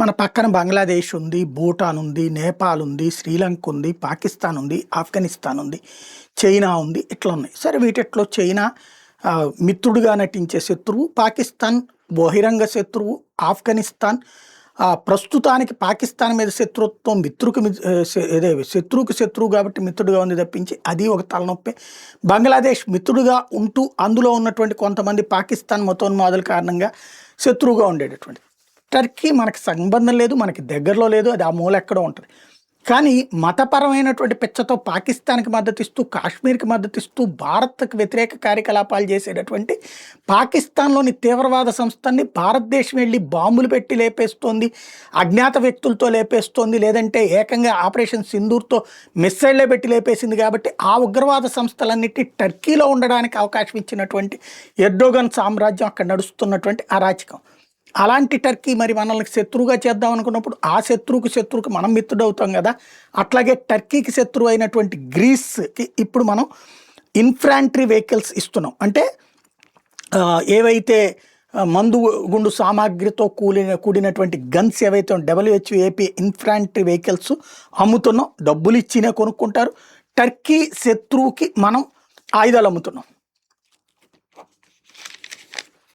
మన పక్కన బంగ్లాదేశ్ ఉంది, భూటాన్ ఉంది, నేపాల్ ఉంది, శ్రీలంక ఉంది, పాకిస్తాన్ ఉంది, ఆఫ్ఘనిస్తాన్ ఉంది, చైనా ఉంది. ఇట్లా ఉన్నాయి. సరే, వీటిట్లో చైనా మిత్రుడుగా నటించే శత్రువు, పాకిస్తాన్ బహిరంగ శత్రువు, ఆఫ్ఘనిస్తాన్ ప్రస్తుతానికి పాకిస్తాన్ మీద శత్రుత్వం, శత్రువుకి శత్రువు కాబట్టి మిత్రుడుగా ఉంది తప్పించి అది ఒక తలనొప్పి. బంగ్లాదేశ్ మిత్రుడుగా ఉంటూ అందులో ఉన్నటువంటి కొంతమంది పాకిస్తాన్ మతోన్మాదుల కారణంగా శత్రువుగా ఉండేటటువంటి. టర్కీ మనకి సంబంధం లేదు, మనకి దగ్గరలో లేదు, అది ఆ మూల ఎక్కడో ఉంటుంది. కానీ మతపరమైనటువంటి పిచ్చతో పాకిస్తాన్కి మద్దతు ఇస్తూ, కాశ్మీర్కి మద్దతు ఇస్తూ, భారత్కి వ్యతిరేక కార్యకలాపాలు చేసేటటువంటి పాకిస్తాన్లోని తీవ్రవాద సంస్థని భారతదేశం వెళ్ళి బాంబులు పెట్టి లేపేస్తోంది, అజ్ఞాత వ్యక్తులతో లేపేస్తోంది, లేదంటే ఏకంగా ఆపరేషన్ సింధూర్తో మిస్సైళ్లే పెట్టి లేపేసింది. కాబట్టి ఆ ఉగ్రవాద సంస్థలన్నిటి టర్కీలో ఉండడానికి అవకాశం ఇచ్చినటువంటి ఎర్డోగన్ సామ్రాజ్యం అక్కడ నడుస్తున్నటువంటి అరాచకం. అలాంటి టర్కీ మరి మనల్ని శత్రువుగా చేద్దాం అనుకున్నప్పుడు ఆ శత్రువుకి మనం మిత్రుడవుతాం కదా. అట్లాగే టర్కీకి శత్రువు అయినటువంటి గ్రీస్కి ఇప్పుడు మనం ఇన్ఫ్రాంట్రీ వెహికల్స్ ఇస్తున్నాం. అంటే ఏవైతే మందు గుండు సామాగ్రితో కూడినటువంటి గన్స్ ఏవైతే WHAP ఇన్ఫ్రాంట్రీ వెహికల్స్ అమ్ముతున్నాం. డబ్బులు ఇచ్చినే కొనుక్కుంటారు. టర్కీ శత్రువుకి మనం ఆయుధాలు అమ్ముతున్నాం.